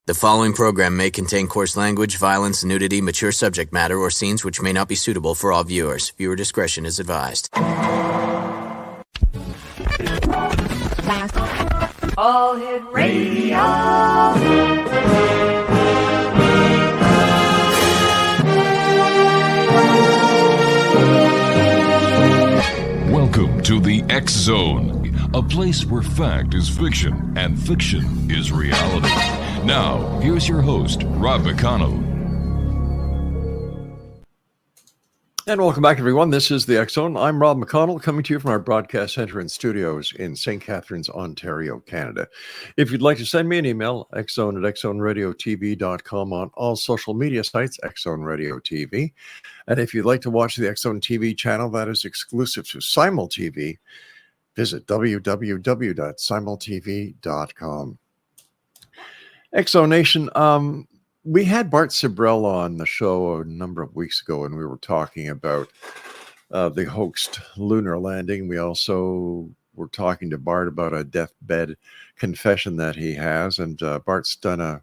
The following program may contain coarse language, violence, nudity, mature subject matter, or scenes which may not be suitable for all viewers. Viewer discretion is advised. All Hit Radio. Welcome to the X Zone, a place where fact is fiction and fiction is reality. Now, here's your host, Rob McConnell. And welcome back, everyone. This is the X Zone. I'm Rob McConnell, coming to you from our broadcast center and studios in St. Catharines, Ontario, Canada. If you'd like to send me an email, xzone@xzoneradiotv.com, on all social media sites, Xzone Radio TV. And if you'd like to watch the Xzone TV channel that is exclusive to Simul TV, visit www.simultv.com. Exo Nation, we had Bart Sibrel on the show a number of weeks ago, and we were talking about the hoaxed lunar landing. We also were talking to Bart about a deathbed confession that he has, and Bart's done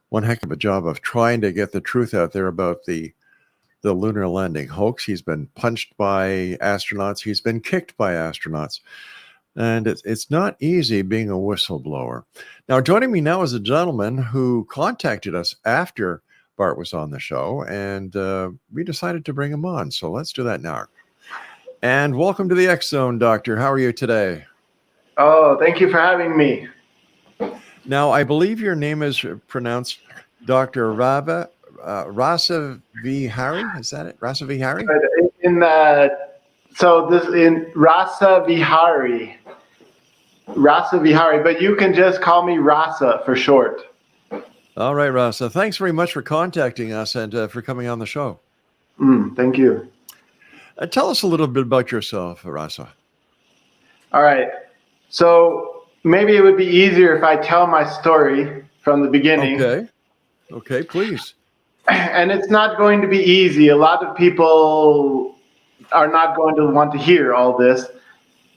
one heck of a job of trying to get the truth out there about the lunar landing hoax. He's been punched by astronauts. He's been kicked by astronauts. And it's not easy being a whistleblower. Now, joining me now is a gentleman who contacted us after Bart was on the show, and we decided to bring him on. So let's do that now. And welcome to the X Zone, Doctor. How are you today? Oh, thank you for having me. Now, I believe your name is pronounced Dr. RASAVIHARII. Is that it? RASAVIHARII? So this in RASAVIHARII. RASAVIHARII, but you can just call me Rasa for short. All right, Rasa. Thanks very much for contacting us and for coming on the show. Thank you. Tell us a little bit about yourself, Rasa. All right. So maybe it would be easier if I tell my story from the beginning. Okay, please. And it's not going to be easy. A lot of people are not going to want to hear all this.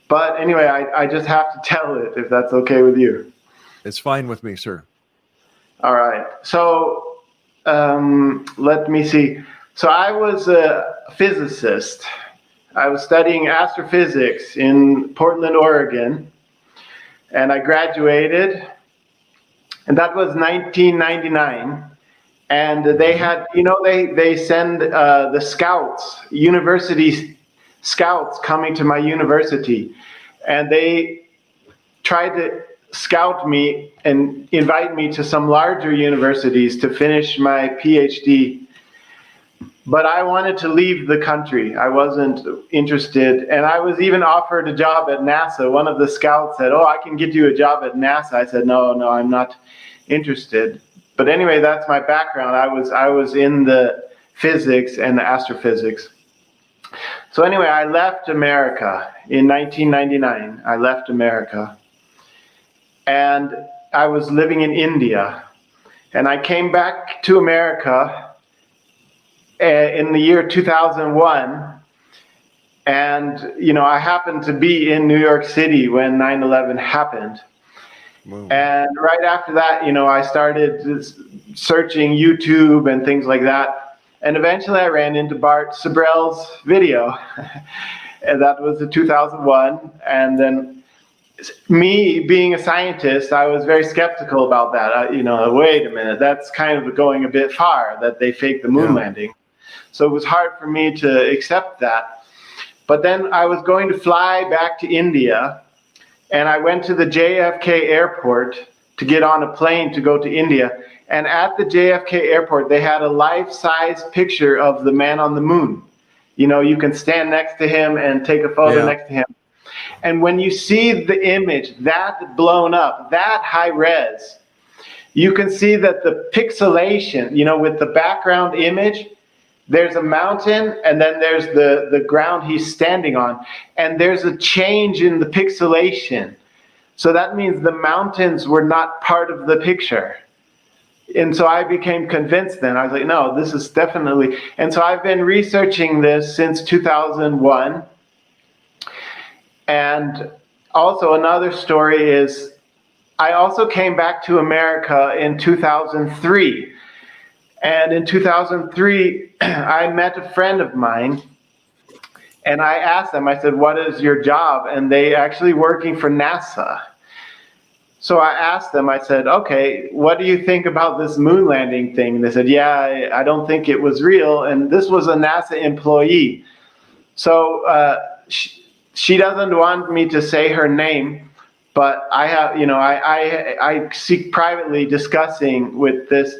But anyway, I just have to tell it, if that's okay with you. It's fine with me, sir. All right. So let me see. So I was a physicist. I was studying astrophysics in Portland, Oregon. And I graduated. And that was 1999. And they had, they send the scouts, university scouts coming to my university, and they tried to scout me and invite me to some larger universities to finish my PhD. But I wanted to leave the country. I wasn't interested. And I was even offered a job at NASA. One of the scouts said, "Oh, I can get you a job at NASA." I said, No, I'm not interested. But anyway, that's my background. I was in the physics and the astrophysics. So anyway, I left America in 1999. I left America. And I was living in India. And I came back to America in the year 2001. And, I happened to be in New York City when 9/11 happened. Whoa. And right after that, I started searching YouTube and things like that. And eventually I ran into Bart Sibrel's video. And that was in 2001. And then me being a scientist, I was very skeptical about that. Wait a minute, that's kind of going a bit far, that they faked the moon landing. So it was hard for me to accept that. But then I was going to fly back to India. And I went to the JFK airport to get on a plane to go to India. And at the JFK airport, they had a life-size picture of the man on the moon. You can stand next to him and take a photo next to him. And when you see the image that blown up, that high res, you can see that the pixelation, with the background image, there's a mountain, and then there's the ground he's standing on. And there's a change in the pixelation. So that means the mountains were not part of the picture. And so I became convinced then. I was like, no, this is definitely. And so I've been researching this since 2001. And also another story is I also came back to America in 2003. And in 2003, I met a friend of mine, and I asked them, I said, what is your job? And they actually working for NASA. So I asked them, I said, okay, what do you think about this moon landing thing? And they said, yeah, I don't think it was real. And this was a NASA employee. So she doesn't want me to say her name, but I have, I seek privately discussing with this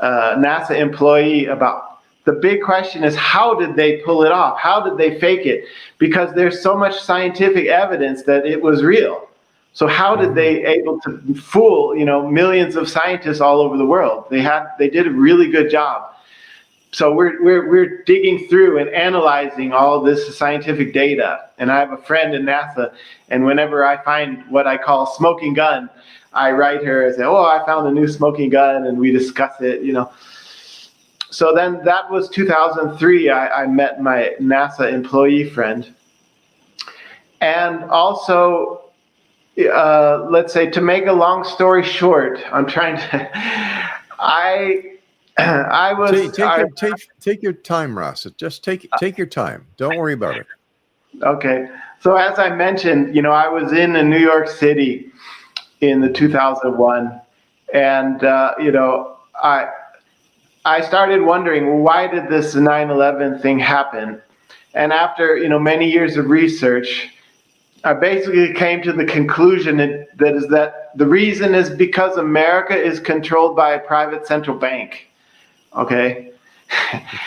NASA employee about the big question is, how did they pull it off? How did they fake it? Because there's so much scientific evidence that it was real. So how did they able to fool, millions of scientists all over the world? They did a really good job. So we're digging through and analyzing all this scientific data. And I have a friend in NASA, and whenever I find what I call smoking gun, I write her and say, oh, I found a new smoking gun, and we discuss it, So then that was 2003. I met my NASA employee friend. And also, let's say, to make a long story short, I'm trying to, I was... Take your time, Ross. Just take your time. Don't worry about it. Okay. So as I mentioned, I was in New York City in the 2001, and I started wondering, well, why did this 9/11 thing happen? And after many years of research, I basically came to the conclusion that the reason is because America is controlled by a private central bank. Okay.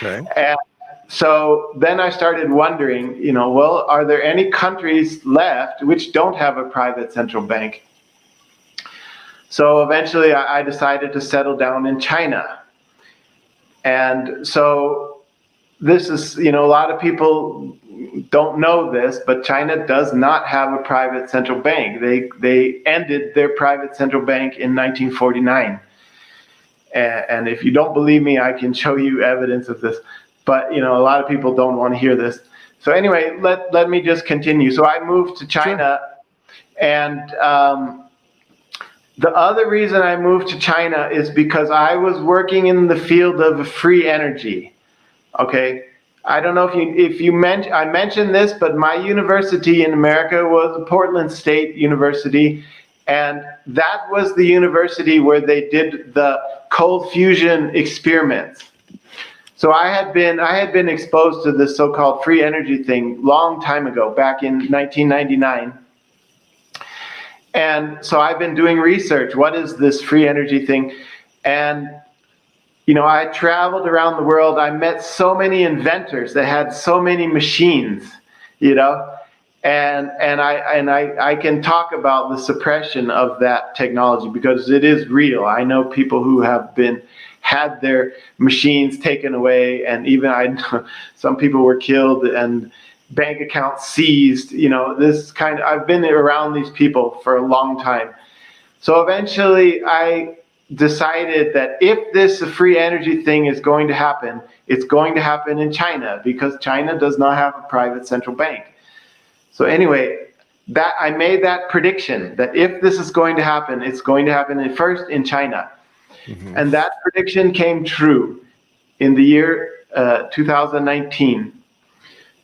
Okay. And so then I started wondering, well, are there any countries left which don't have a private central bank? So eventually I decided to settle down in China. And so this is, a lot of people don't know this, but China does not have a private central bank. They ended their private central bank in 1949. And if you don't believe me, I can show you evidence of this. But, a lot of people don't want to hear this. So anyway, let me just continue. So I moved to China, and the other reason I moved to China is because I was working in the field of free energy. Okay. I don't know if you I mentioned this, but my university in America was Portland State University, and that was the university where they did the cold fusion experiments. So I had been exposed to this so-called free energy thing long time ago, back in 1999. And so I've been doing research. What is this free energy thing? And I traveled around the world. I met so many inventors that had so many machines, and I can talk about the suppression of that technology because it is real. I know people who have had their machines taken away, and even I know some people were killed and bank accounts seized. I've been around these people for a long time. So eventually I decided that if this free energy thing is going to happen, it's going to happen in China, because China does not have a private central bank. So anyway, that I made that prediction that if this is going to happen, it's going to happen first in China. Mm-hmm. And that prediction came true in the year 2019.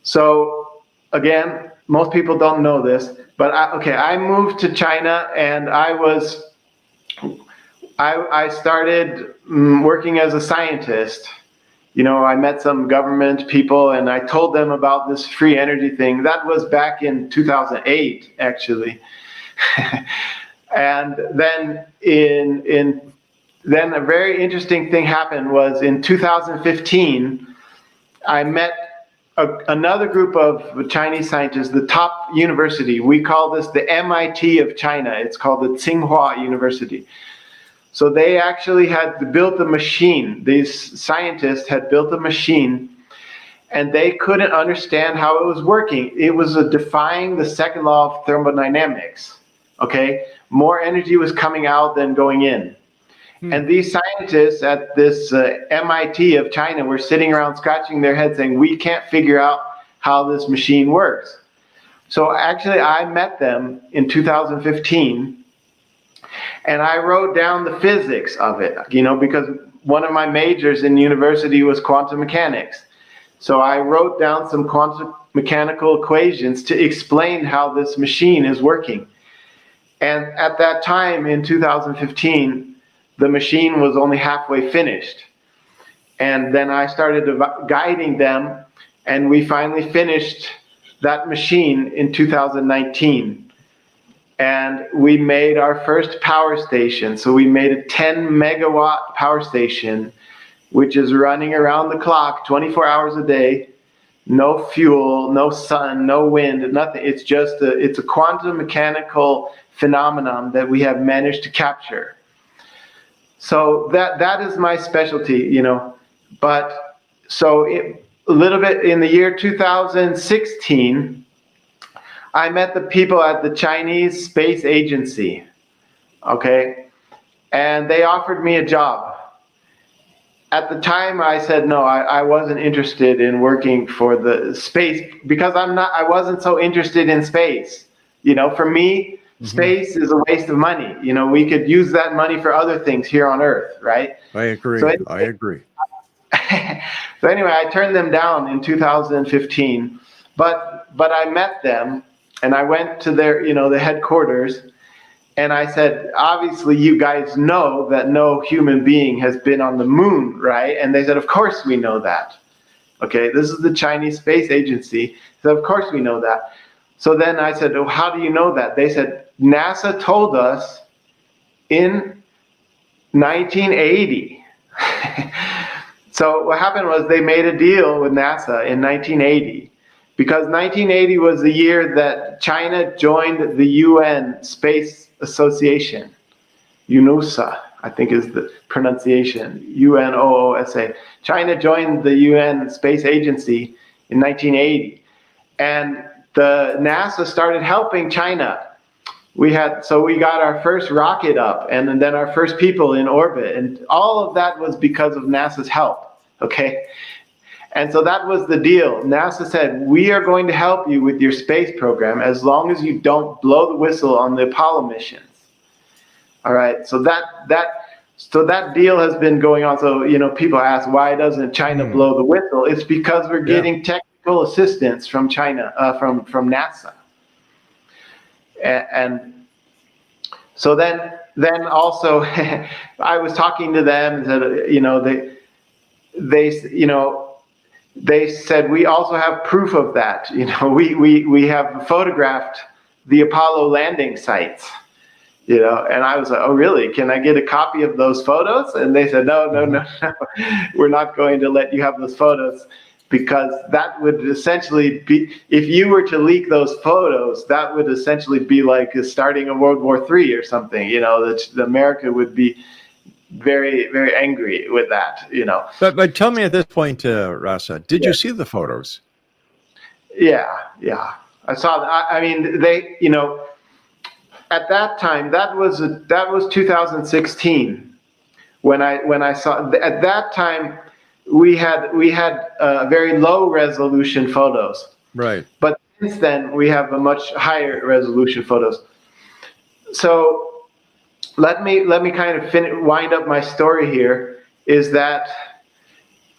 So again, most people don't know this, but I moved to China, and I started working as a scientist. I met some government people, and I told them about this free energy thing. That was back in 2008, actually. And then then a very interesting thing happened was in 2015, I met another group of Chinese scientists, the top university. We call this the MIT of China. It's called the Tsinghua University. So they actually had built a machine. These scientists had built a machine, and they couldn't understand how it was working. It was defying the second law of thermodynamics. Okay, more energy was coming out than going in. And these scientists at this MIT of China were sitting around scratching their heads saying, we can't figure out how this machine works. So actually I met them in 2015, And I wrote down the physics of it, because one of my majors in university was quantum mechanics. So I wrote down some quantum mechanical equations to explain how this machine is working. And at that time in 2015, the machine was only halfway finished. And then I started guiding them, and we finally finished that machine in 2019. And we made our first power station. So we made a 10 megawatt power station, which is running around the clock 24 hours a day. No fuel, no sun, no wind, nothing. It's just it's a quantum mechanical phenomenon that we have managed to capture. So that is my specialty, But so a little bit in the year 2016, I met the people at the Chinese Space Agency, okay? And they offered me a job. At the time, I said no, I wasn't interested in working for the space because I wasn't so interested in space. For me, space is a waste of money. We could use that money for other things here on Earth, right? I agree. I agree. So anyway, I turned them down in 2015, but I met them. And I went to their, the headquarters, and I said, obviously you guys know that no human being has been on the moon, right? And they said, of course we know that. Okay, this is the Chinese Space Agency. So of course we know that. So then I said, oh, how do you know that? They said, NASA told us in 1980. So what happened was they made a deal with NASA in 1980. Because 1980 was the year that China joined the UN Space Association. UNOSA, I think is the pronunciation. UNOOSA. China joined the UN Space Agency in 1980. And the NASA started helping China. We got our first rocket up, and then our first people in orbit. And all of that was because of NASA's help, okay? And so that was the deal. NASA said, we are going to help you with your space program as long as you don't blow the whistle on the Apollo missions. All right, so that deal has been going on. So, people ask, why doesn't China blow the whistle? It's because we're getting technical assistance from China, from NASA. And so then also, I was talking to them and said, they said, we also have proof of that. We have photographed the Apollo landing sites, and I was like, oh, really? Can I get a copy of those photos? And they said, no, we're not going to let you have those photos because that would essentially be, if you were to leak those photos, that would essentially be like starting a World War III or something, that America would be very, very angry with that, But tell me at this point, Rasa, did you see the photos? Yeah. I saw that. I mean, they, at that time, that was 2016 when I saw. At that time, we had very low resolution photos. Right. But since then, we have a much higher resolution photos. So let me kind of wind up my story here. Is that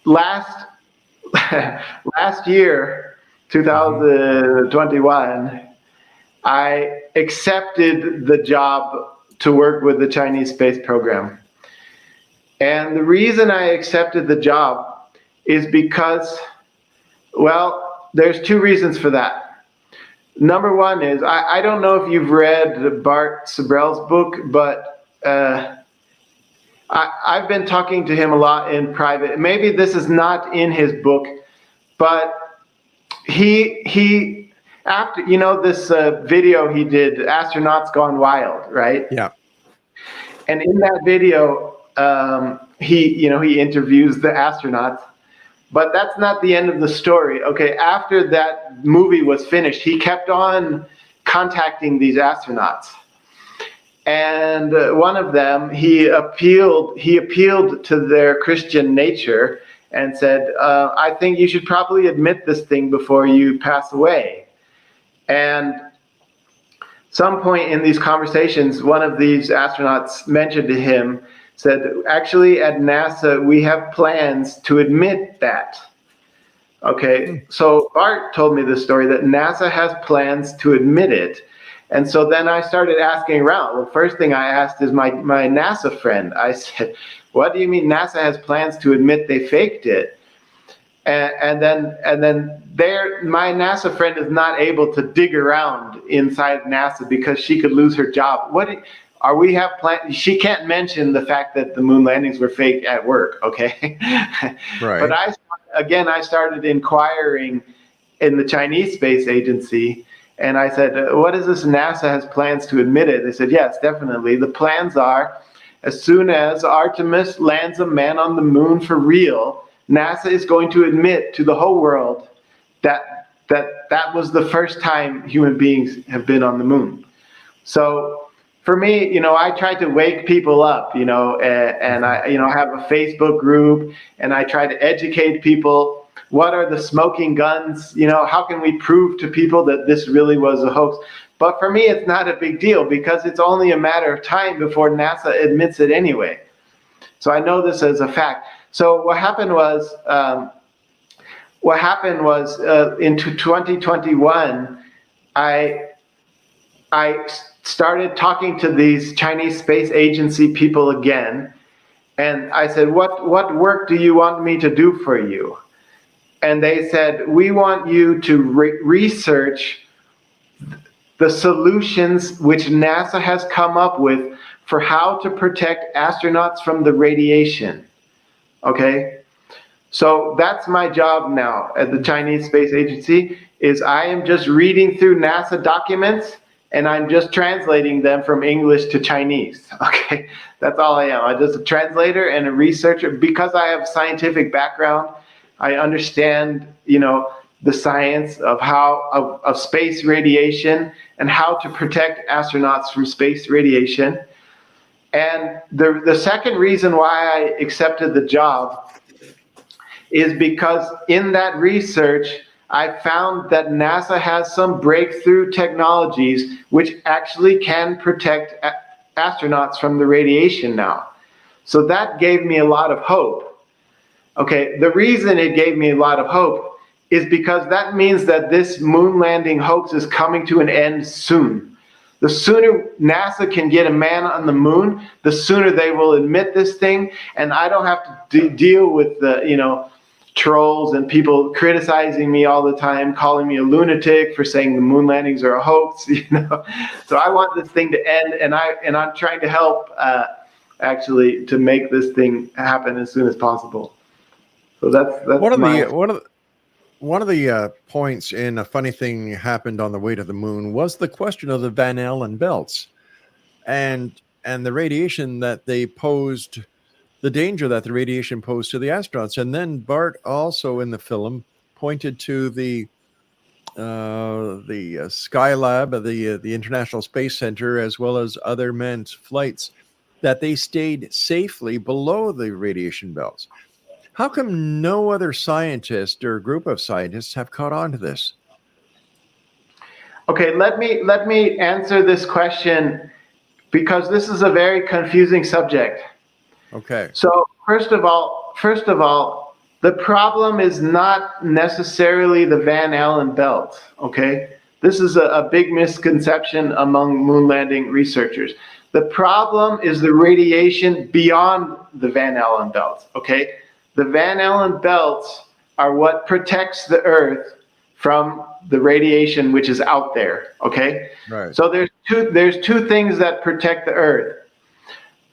last year, 2021, I accepted the job to work with the Chinese space program. And the reason I accepted the job is because, well, there's two reasons for that. Number one is, I don't know if you've read Bart Sibrel's book, but I've been talking to him a lot in private. Maybe this is not in his book, but he after, this video he did, Astronauts Gone Wild, right? Yeah. And in that video, he interviews the astronauts. But that's not the end of the story. Okay, after that movie was finished, he kept on contacting these astronauts. And one of them, he appealed to their Christian nature and said, I think you should probably admit this thing before you pass away. And some point in these conversations, one of these astronauts mentioned to him, said, actually at NASA, we have plans to admit that. Okay, so Bart told me this story that NASA has plans to admit it. And so then I started asking around. Well, first thing I asked is my NASA friend. I said, what do you mean NASA has plans to admit they faked it? And then my NASA friend is not able to dig around inside NASA because she could lose her job. We have plans? She can't mention the fact that the moon landings were fake at work, okay? Right. But I started inquiring in the Chinese Space Agency, and I said, what is this NASA has plans to admit it? They said, yes, definitely. The plans are, as soon as Artemis lands a man on the moon for real, NASA is going to admit to the whole world that was the first time human beings have been on the moon. So for me, I try to wake people up, and I, have a Facebook group, and I try to educate people. What are the smoking guns? How can we prove to people that this really was a hoax? But for me, it's not a big deal because it's only a matter of time before NASA admits it anyway. So I know this as a fact. So what happened was in 2021, I started talking to these Chinese Space Agency people again, and I said, what work do you want me to do for you? And they said, we want you to research the solutions which NASA has come up with for how to protect astronauts from the radiation. Okay? So that's my job now at the Chinese Space Agency, is I am just reading through NASA documents and I'm just translating them from English to Chinese. Okay? That's all I am. I'm just a translator and a researcher. Because I have a scientific background, I understand, the science of of space radiation and how to protect astronauts from space radiation. And the second reason why I accepted the job is because in that research, I found that NASA has some breakthrough technologies which actually can protect astronauts from the radiation now. So that gave me a lot of hope. Okay, the reason it gave me a lot of hope is because that means that this moon landing hoax is coming to an end soon. The sooner NASA can get a man on the moon, the sooner they will admit this thing, and I don't have to deal with the, trolls and people criticizing me all the time, calling me a lunatic for saying the moon landings are a hoax, So I want this thing to end, and I'm trying to help actually to make this thing happen as soon as possible. So that's one of the points in A Funny Thing Happened on the Way to the Moon was the question of the Van Allen belts and the radiation that they posed, the danger that the radiation posed to the astronauts. And then Bart also in the film pointed to the Skylab, the International Space Center, as well as other manned flights, that they stayed safely below the radiation belts. How come no other scientist or group of scientists have caught on to this? Okay, let me answer this question because this is a very confusing subject. Okay. So first of all, the problem is not necessarily the Van Allen belt. Okay, this is a big misconception among moon landing researchers. The problem is the radiation beyond the Van Allen belt. Okay. The Van Allen belts are what protects the Earth from the radiation which is out there, okay? Right. So there's two things that protect the Earth.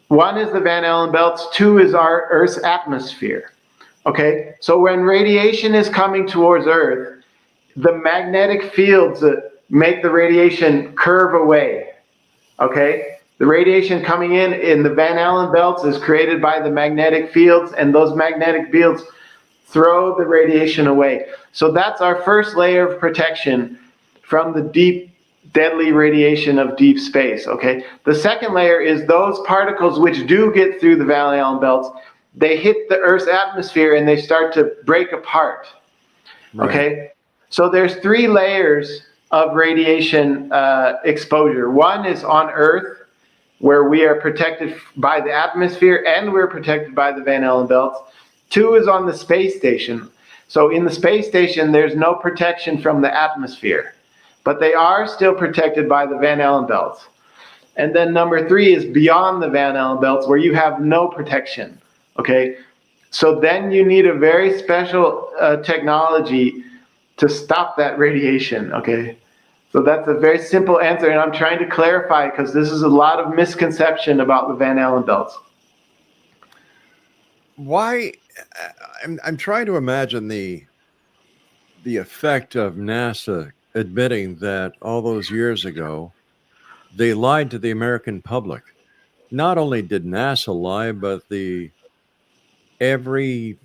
One is the Van Allen belts, two is our Earth's atmosphere, okay? So when radiation is coming towards Earth, the magnetic fields that make the radiation curve away, okay? The radiation coming in the Van Allen belts is created by the magnetic fields, and those magnetic fields throw the radiation away. So that's our first layer of protection from the deep, deadly radiation of deep space, okay? The second layer is those particles which do get through the Van Allen belts, they hit the Earth's atmosphere and they start to break apart, okay? So there's three layers of radiation exposure. One is on Earth, where we are protected by the atmosphere and we're protected by the Van Allen belts. Two is on the space station. So in the space station, there's no protection from the atmosphere, but they are still protected by the Van Allen belts. And then number three is beyond the Van Allen belts, where you have no protection, okay? So then you need a very special technology to stop that radiation, okay? So that's a very simple answer, and I'm trying to clarify because this is a lot of misconception about the Van Allen belts. Why? I'm trying to imagine the effect of NASA admitting that all those years ago they lied to the American public. Not only did NASA lie, but every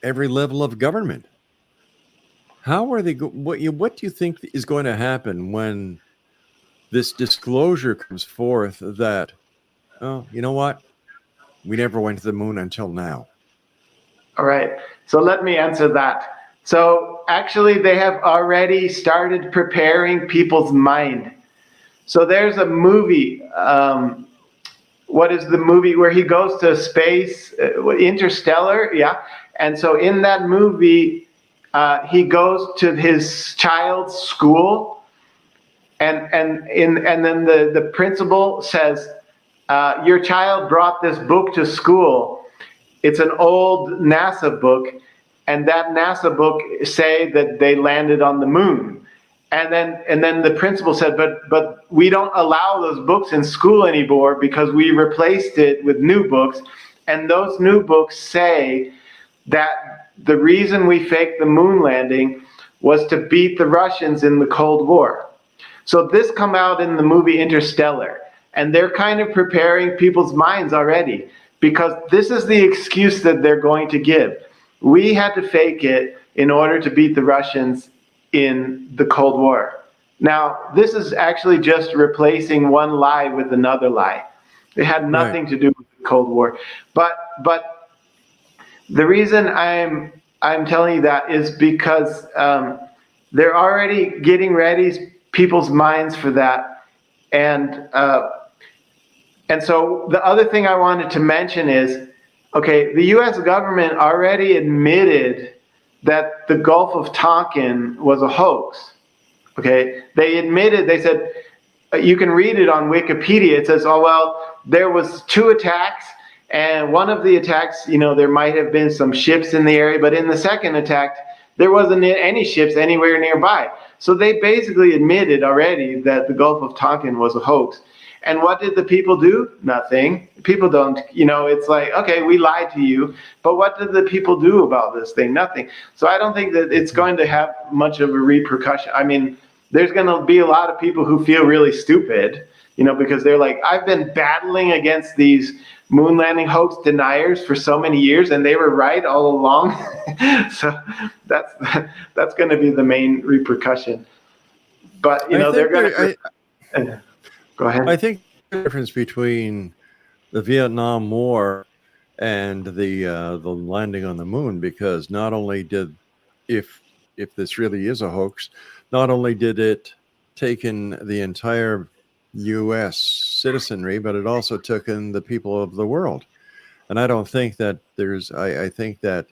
level of government. How are they? What do you think is going to happen when this disclosure comes forth that, oh, you know what? We never went to the moon until now. All right. So let me answer that. So actually, they have already started preparing people's mind. So there's a movie. What is the movie where he goes to space? Interstellar, yeah. And so in that movie, he goes to his child's school, and then the principal says, "Your child brought this book to school. It's an old NASA book, and that NASA book say that they landed on the moon." And then the principal said, but we don't allow those books in school anymore because we replaced it with new books, and those new books say that the reason we faked the moon landing was to beat the Russians in the Cold War. So this come out in the movie Interstellar, and they're kind of preparing people's minds already, because this is the excuse that they're going to give. We had to fake it in order to beat the Russians in the Cold War. Now, this is actually just replacing one lie with another lie. It had nothing to do with the Cold War. But the reason I'm telling you that is because they're already getting ready people's minds for that. And so the other thing I wanted to mention is, okay, the US government already admitted that the Gulf of Tonkin was a hoax. Okay, they admitted, they said, you can read it on Wikipedia. It says, oh, well, there was 2 attacks, and one of the attacks, there might have been some ships in the area, but in the second attack, there wasn't any ships anywhere nearby. So they basically admitted already that the Gulf of Tonkin was a hoax. And what did the people do? Nothing. People don't, it's like, okay, we lied to you, but what did the people do about this thing? Nothing. So I don't think that it's going to have much of a repercussion. I mean, there's going to be a lot of people who feel really stupid, because they're like, I've been battling against these moon landing hoax deniers for so many years, and they were right all along. So that's going to be the main repercussion. But, they're going to... Go ahead. I think the difference between the Vietnam War and the landing on the moon, because not only did, if this really is a hoax, not only did it take in the entire U.S. citizenry, but it also took in the people of the world. And I don't think that I think that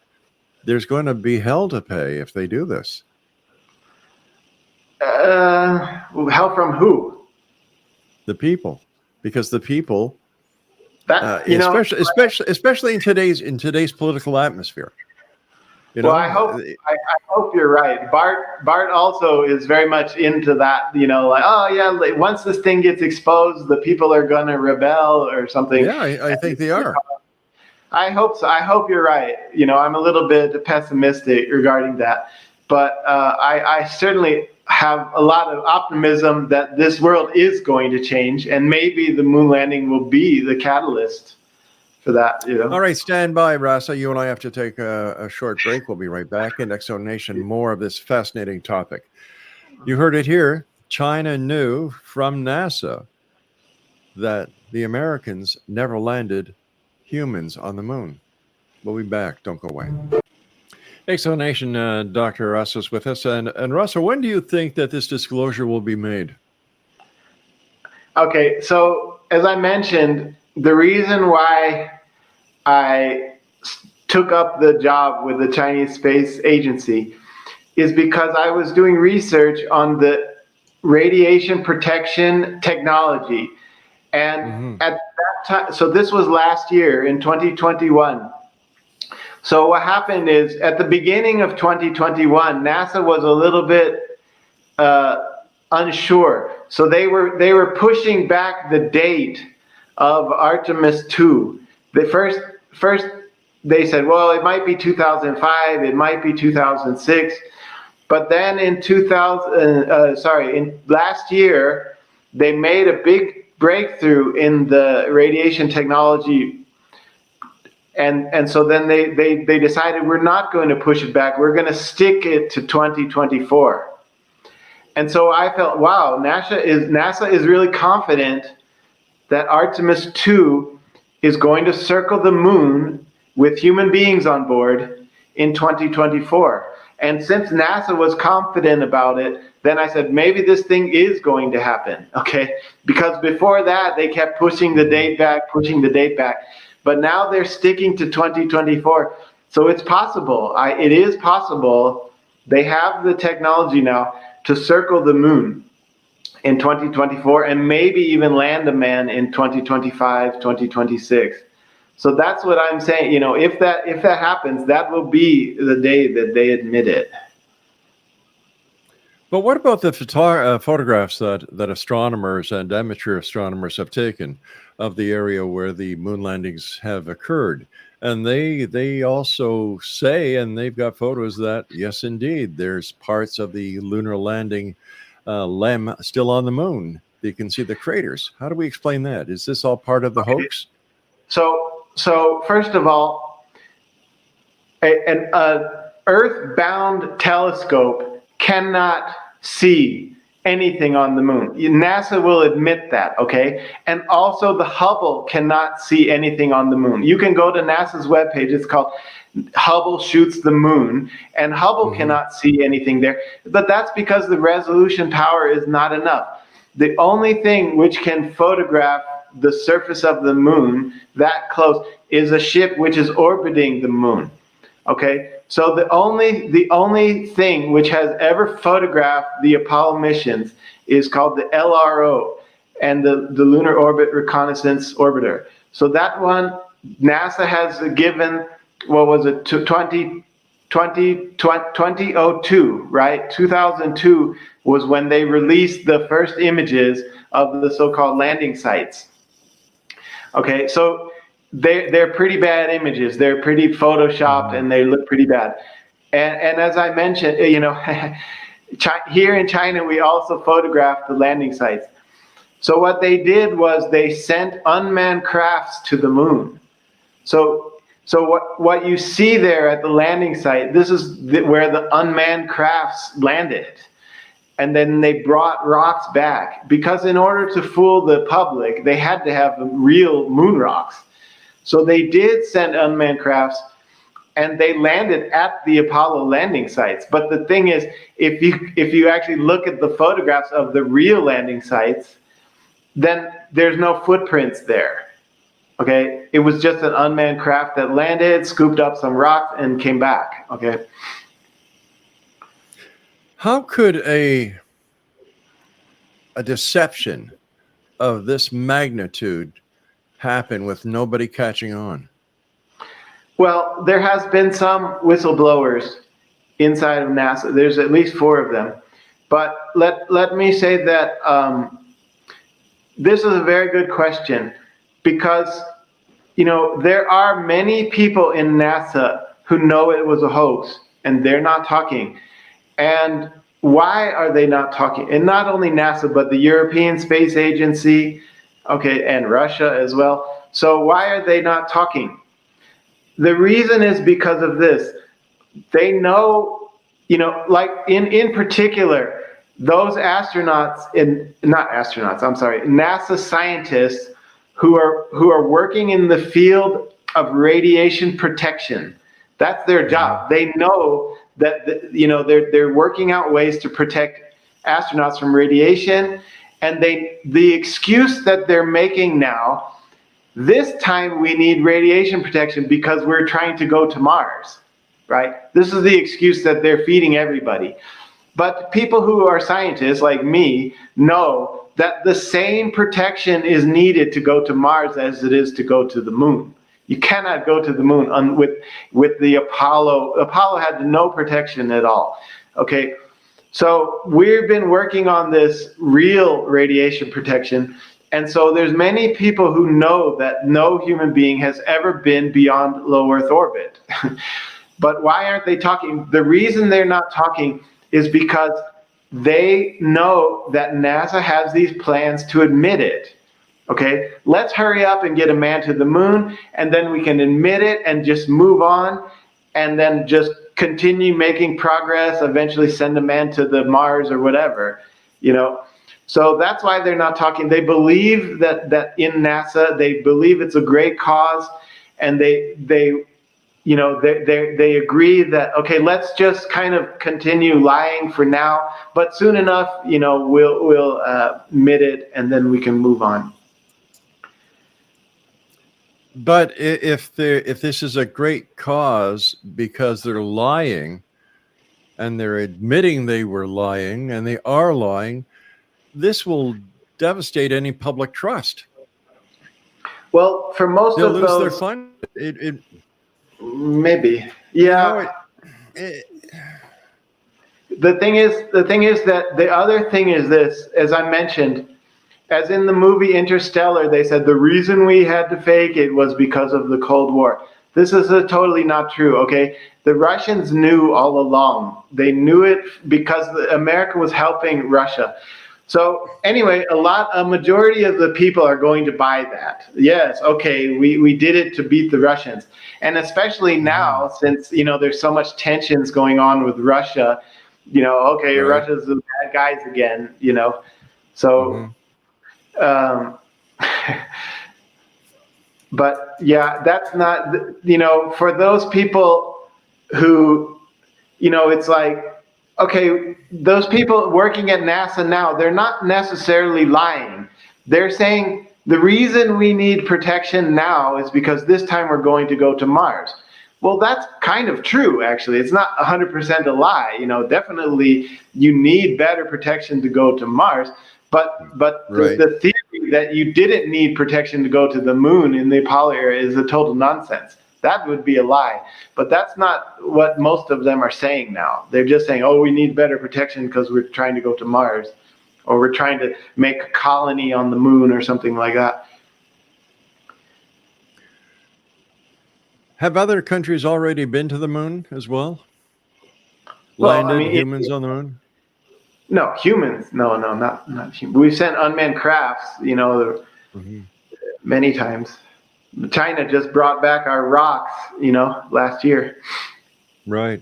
there's going to be hell to pay if they do this. Hell from who? The people, because the people, that especially in today's political atmosphere. I hope you're right. Bart also is very much into that. Like, oh yeah, once this thing gets exposed, the people are gonna rebel or something. Yeah, I think they are. I hope so. I hope you're right. I'm a little bit pessimistic regarding that, but I certainly have a lot of optimism that this world is going to change, and maybe the moon landing will be the catalyst for that. All right, stand by, Rasa. You and I have to take a short break. We'll be right back in X Zone Nation. More of this fascinating topic. You heard it here. China knew from NASA that the Americans never landed humans on the moon. We'll be back. Don't go away. Exonation, Dr. Russ is with us. And Russell, when do you think that this disclosure will be made? Okay, so as I mentioned, the reason why I took up the job with the Chinese Space Agency is because I was doing research on the radiation protection technology. And at that time, so this was last year in 2021. So what happened is at the beginning of 2021, NASA was a little bit unsure. So they were pushing back the date of Artemis 2. The first they said, well, it might be 2005, it might be 2006. But then in last year, they made a big breakthrough in the radiation technology. And so then they decided we're not going to push it back. We're going to stick it to 2024. And so I felt, wow, NASA is really confident that Artemis 2 is going to circle the moon with human beings on board in 2024. And since NASA was confident about it, then I said, maybe this thing is going to happen, okay? Because before that, they kept pushing the date back. But now they're sticking to 2024. So it's possible. It is possible. They have the technology now to circle the moon in 2024 and maybe even land a man in 2025, 2026. So that's what I'm saying. You know, if that happens, that will be the day that they admit it. But what about the photographs that astronomers and amateur astronomers have taken of the area where the moon landings have occurred? And they also say, and they've got photos that, yes, indeed, there's parts of the lunar landing LEM still on the moon. You can see the craters. How do we explain that? Is this all part of the hoax? So first of all, an Earth-bound telescope cannot see anything on the moon. NASA will admit that, okay? And also the Hubble cannot see anything on the moon. You can go to NASA's webpage. It's called Hubble Shoots the Moon, and Hubble cannot see anything there. But that's because the resolution power is not enough. The only thing which can photograph the surface of the moon that close is a ship which is orbiting the moon. Okay, so the only thing which has ever photographed the Apollo missions is called the LRO, and the Lunar Orbit Reconnaissance Orbiter. So that one, NASA has given, what was it, 2002, right? 2002 was when they released the first images of the so-called landing sites. Okay, so they're pretty bad images. They're pretty photoshopped and they look pretty bad. And as I mentioned, you know, here in China, we also photographed the landing sites. So what they did was they sent unmanned crafts to the moon. So what you see there at the landing site, this is where the unmanned crafts landed. And then they brought rocks back, because in order to fool the public, they had to have real moon rocks. So they did send unmanned crafts, and they landed at the Apollo landing sites. But the thing is, if you actually look at the photographs of the real landing sites, then there's no footprints there. Okay, it was just an unmanned craft that landed, scooped up some rocks, and came back. Okay. How could a deception of this magnitude happen with nobody catching on? Well, there has been some whistleblowers inside of NASA. There's at least 4 of them. But let me say that this is a very good question, because, you know, there are many people in NASA who know it was a hoax, and they're not talking. And why are they not talking? And not only NASA, but the European Space Agency, okay, and Russia as well. So why are they not talking? The reason is because of this. They know, you know, like in particular, those NASA scientists who are working in the field of radiation protection. That's their job. They know that they're working out ways to protect astronauts from radiation, and the excuse that they're making now, this time we need radiation protection because we're trying to go to Mars, right? This is the excuse that they're feeding everybody. But people who are scientists like me know that the same protection is needed to go to Mars as it is to go to the moon. You cannot go to the moon with the Apollo. Apollo had no protection at all. Okay, so we've been working on this real radiation protection. And so there's many people who know that no human being has ever been beyond low Earth orbit. But why aren't they talking? The reason they're not talking is because they know that NASA has these plans to admit it. Okay, let's hurry up and get a man to the moon, and then we can admit it and just move on, and then just continue making progress, eventually send a man to the Mars or whatever, So that's why they're not talking. They believe that in NASA, they believe it's a great cause, and they agree that, okay, let's just kind of continue lying for now, but soon enough, we'll admit it, and then we can move on. But if this is a great cause because they're lying, and they're admitting they were lying, and they are lying, this will devastate any public trust. Well, for most They'll of lose those, their fund. Maybe, yeah. The thing is that the other thing is this, as I mentioned, as in the movie Interstellar, they said the reason we had to fake it was because of the Cold War. This is totally not true, okay? The Russians knew all along. They knew it because America was helping Russia. So anyway, a majority of the people are going to buy that. Yes, okay, we did it to beat the Russians. And especially now, since, there's so much tensions going on with Russia, okay, right. Russia's the bad guys again, So, but yeah, that's not, for those people who, it's like, okay, those people working at NASA now, they're not necessarily lying. They're saying the reason we need protection now is because this time we're going to go to Mars. Well, that's kind of true, actually. It's not 100% a lie. Definitely you need better protection to go to Mars. But right. the theory that you didn't need protection to go to the moon in the Apollo era is a total nonsense. That would be a lie. But that's not what most of them are saying now. They're just saying, oh, we need better protection because we're trying to go to Mars, or we're trying to make a colony on the moon or something like that. Have other countries already been to the moon as well? Landed humans on the moon? No, humans. No, not humans. We've sent unmanned crafts, many times. China just brought back our rocks, last year. Right.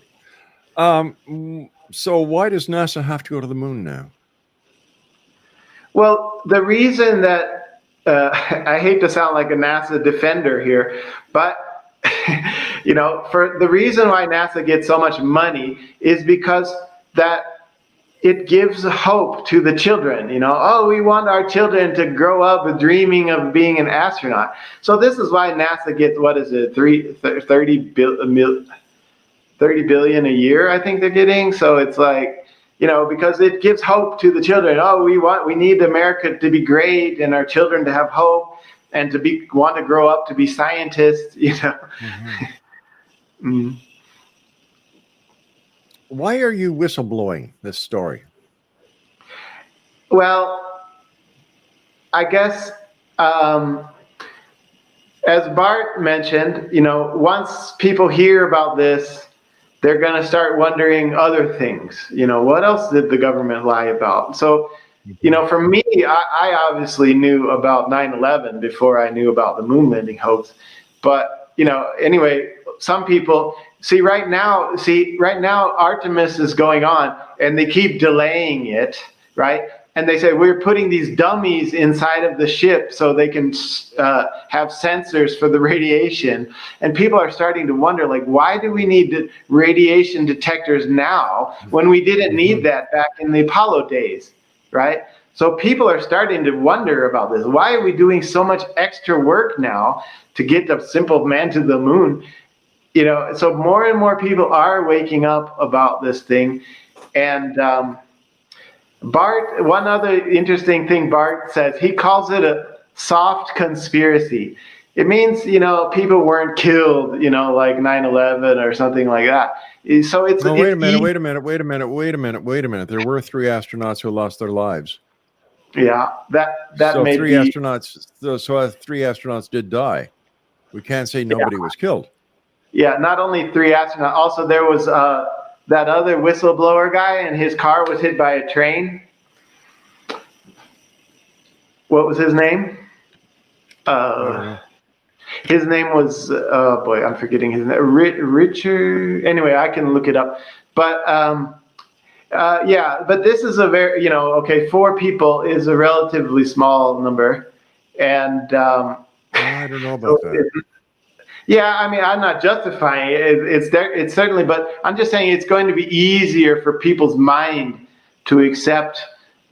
So why does NASA have to go to the moon now? Well, the reason that, I hate to sound like a NASA defender here, but, for the reason why NASA gets so much money is because that it gives hope to the children, oh, we want our children to grow up dreaming of being an astronaut. So this is why NASA gets, 30 billion a year, I think they're getting. So it's like, because it gives hope to the children. Oh, we need America to be great and our children to have hope and to want to grow up to be scientists, Why are you whistleblowing this story? Well, I guess, as Bart mentioned, once people hear about this, they're going to start wondering other things. What else did the government lie about? So, for me, I obviously knew about 9/11 before I knew about the moon landing hoax. But, anyway, some people right now Artemis is going on and they keep delaying it, right? and they say we're putting these dummies inside of the ship so they can have sensors for the radiation. And people are starting to wonder, like, why do we need radiation detectors now when we didn't need that back in the Apollo days, right? So people are starting to wonder about this. Why are we doing so much extra work now to get the simple man to the moon? You know, so more and more people are waking up about this thing. And Bart, one other interesting thing Bart says, he calls it a soft conspiracy. It means, you know, people weren't killed, you know, like 9/11 or something like that. So it's no, wait a minute. There were 3 astronauts who lost their lives. Yeah, that so may three be. astronauts. So 3 astronauts did die. We can't say nobody was killed. Yeah, not only 3 astronauts. Also, there was that other whistleblower guy, and his car was hit by a train. What was his name? His name was, oh boy, I'm forgetting his name. Richard. Anyway, I can look it up. But yeah, but this is a very, you know, okay, 4 people is a relatively small number, and I don't know about that. Yeah, I mean, I'm not justifying it. It's there. It's certainly, but I'm just saying it's going to be easier for people's mind to accept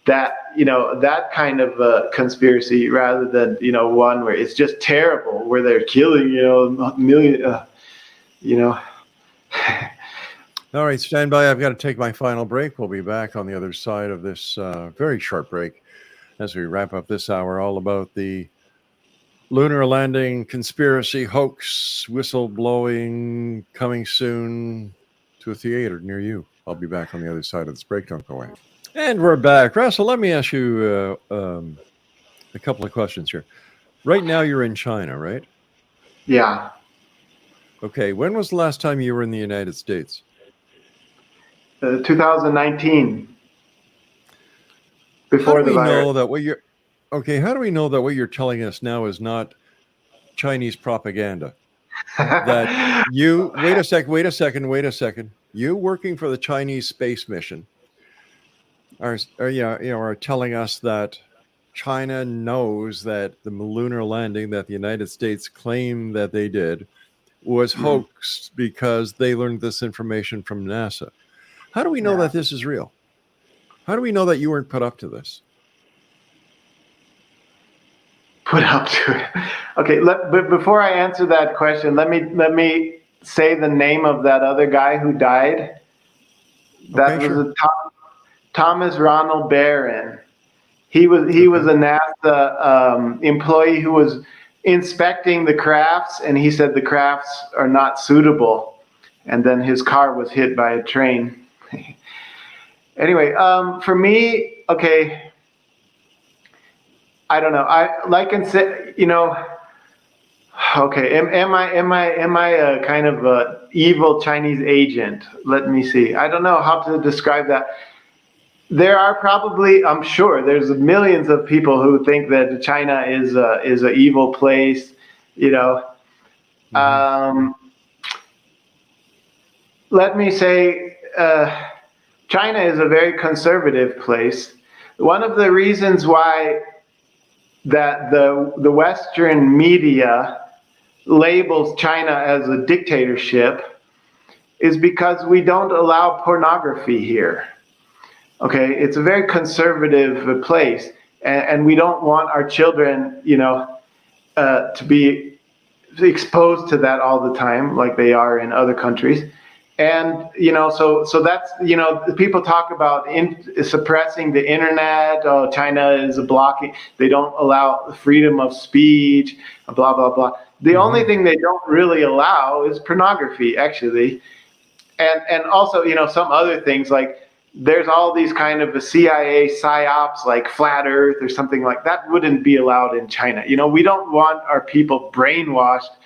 that, you know, that kind of conspiracy rather than, you know, one where it's just terrible, where they're killing, you know, a million, you know. All right, stand by. I've got to take my final break. We'll be back on the other side of this very short break as we wrap up this hour, all about the lunar landing conspiracy hoax, whistleblowing, coming soon to a theater near you. I'll be back on the other side of this break. Don't go away. And we're back. Russell, let me ask you a couple of questions here. Right now you're in China, right? Yeah. Okay. When was the last time you were in the United States? 2019. Before how do the we virus. know that what you're how do we know that what you're telling us now is not Chinese propaganda? That you wait a second. You working for the Chinese space mission are telling us that China knows that the lunar landing that the United States claimed that they did was hoaxed because they learned this information from NASA. How do we know that this is real? How do we know that you weren't put up to this? Put up to it. Okay, but before I answer that question, let me say the name of that other guy who died. That was Thomas Ronald Barron. He was a NASA employee who was inspecting the crafts, and he said the crafts are not suitable, and then his car was hit by a train. Anyway, for me, okay, I don't know. I can say, you know, okay, am I a kind of a evil Chinese agent? Let me see. I don't know how to describe that. There are probably, I'm sure, there's millions of people who think that China is an evil place, you know. Let me say, China is a very conservative place. One of the reasons why that the Western media labels China as a dictatorship is because we don't allow pornography here. Okay, it's a very conservative place, and we don't want our children, you know, to be exposed to that all the time like they are in other countries. And, you know, so that's, you know, people talk about suppressing the internet. Oh, China is blocking. They don't allow freedom of speech, blah, blah, blah. The only thing they don't really allow is pornography, actually. And also, you know, some other things, like there's all these kind of CIA psyops, like flat earth or something like that, wouldn't be allowed in China. You know, we don't want our people brainwashed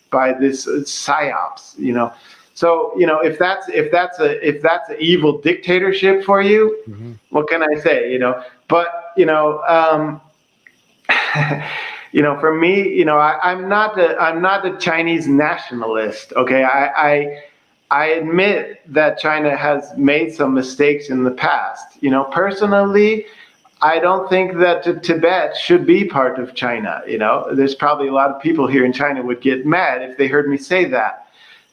by this psyops, you know. So, you know, if that's an evil dictatorship for you, what can I say? You know, but you know, you know, for me, you know, I'm not a Chinese nationalist. Okay, I admit that China has made some mistakes in the past. You know, personally, I don't think that Tibet should be part of China. You know, there's probably a lot of people here in China would get mad if they heard me say that.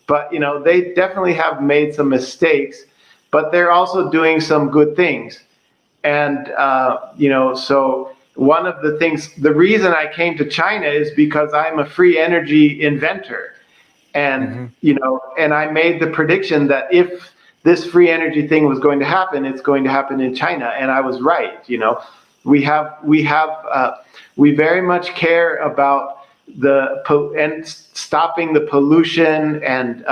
But, you know, they definitely have made some mistakes, but they're also doing some good things. And, you know, so one of the things, the reason I came to China is because I'm a free energy inventor. And, you know, and I made the prediction that if this free energy thing was going to happen, it's going to happen in China. And I was right. You know, we very much care about and stopping the pollution, and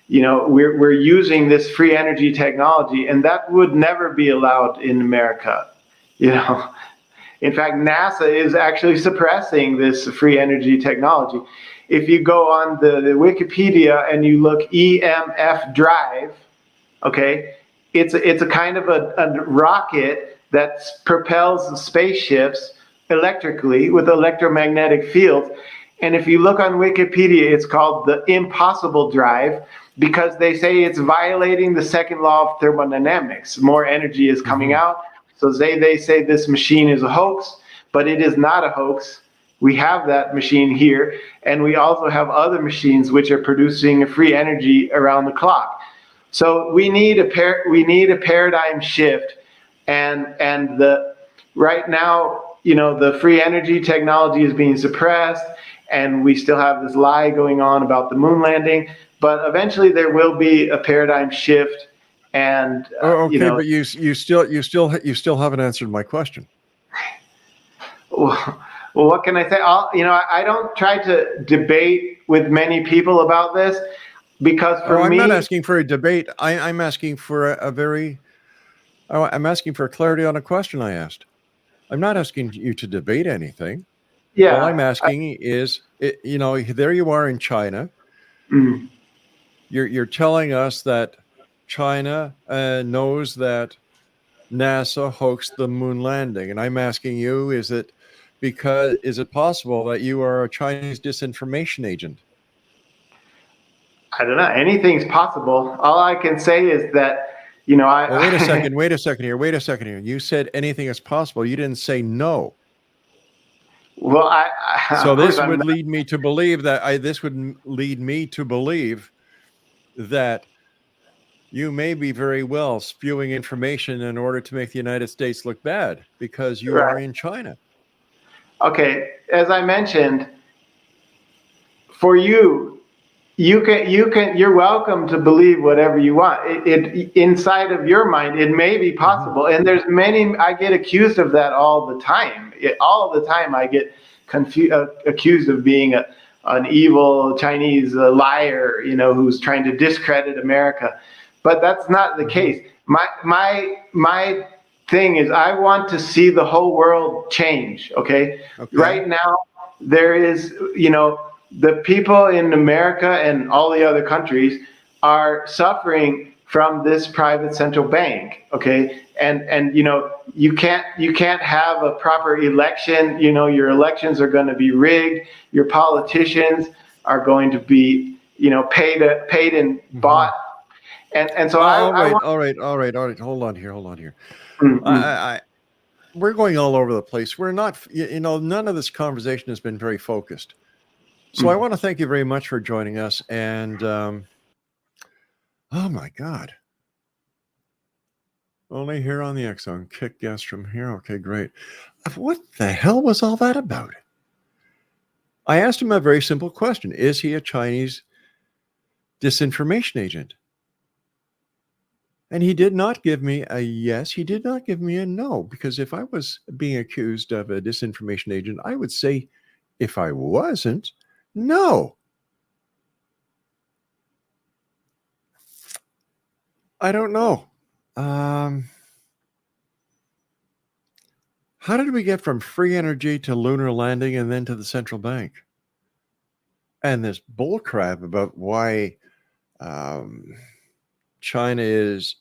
you know, we're using this free energy technology, and that would never be allowed in America. You know, in fact, NASA is actually suppressing this free energy technology. If you go on the Wikipedia and you look EMF drive, okay, it's a kind of a rocket that propels spaceships electrically with electromagnetic fields. And if you look on Wikipedia, it's called the impossible drive, because they say it's violating the second law of thermodynamics. More energy is coming out. So they say this machine is a hoax, but it is not a hoax. We have that machine here, and we also have other machines which are producing free energy around the clock. So we need a paradigm shift, and right now, you know, the free energy technology is being suppressed, and we still have this lie going on about the moon landing. But eventually, there will be a paradigm shift, and okay, you know, but you still haven't answered my question. Well, what can I say? You know, I don't try to debate with many people about this, because for I'm me, not asking for a debate. I'm asking for I'm asking for clarity on a question I asked. I'm not asking you to debate anything. yeah, All I'm asking is, you know, there you are in China. You're telling us that China knows that NASA hoaxed the moon landing, and I'm asking you: is it possible that you are a Chinese disinformation agent? I don't know. Anything's possible. All I can say is that, you know, Well, wait a second. Wait a second here. You said anything is possible. You didn't say no. Well, So this would lead me to believe that you may be very well spewing information in order to make the United States look bad because you are in China. Okay, as I mentioned, for you're welcome to believe whatever you want. It inside of your mind, it may be possible. And there's many, I get accused of that all the time. All the time I get accused of being an evil Chinese liar, you know, who's trying to discredit America. But that's not the case. My thing is, I want to see the whole world change. Okay. Right now, there is, you know, the people in America and all the other countries are suffering from this private central bank. Okay. And you know, you can't have a proper election. You know, your elections are going to be rigged. Your politicians are going to be, you know, paid and bought. And so all right. Hold on here. We're going all over the place. We're not, you know, none of this conversation has been very focused. So I want to thank you very much for joining us. And oh my God. Only here on the X Zone. Kick guests from here. Okay, great. What the hell was all that about? I asked him a very simple question. Is he a Chinese disinformation agent? And he did not give me a yes. He did not give me a no, because if I was being accused of a disinformation agent, I would say, if I wasn't, no. I don't know. How did we get from free energy to lunar landing and then to the central bank? And this bullcrap about why China is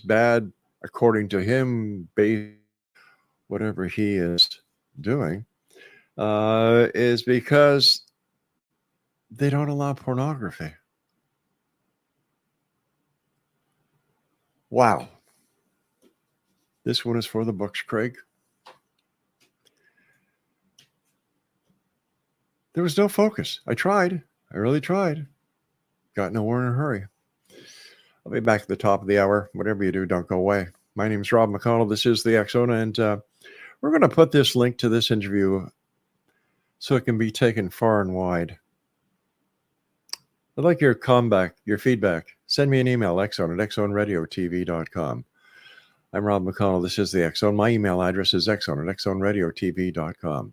bad according to him, based whatever he is doing, is because they don't allow pornography. Wow. This one is for the books, Craig. There was no focus. I tried. I really tried. Got nowhere in a hurry. I'll be back at the top of the hour. Whatever you do, don't go away. My name is Rob McConnell. This is the X Zone, and we're going to put this link to this interview so it can be taken far and wide. I'd like your comeback, your feedback. Send me an email, xzone@xzoneradiotv.com. I'm Rob McConnell. This is the X Zone. My email address is xzone@xzoneradiotv.com.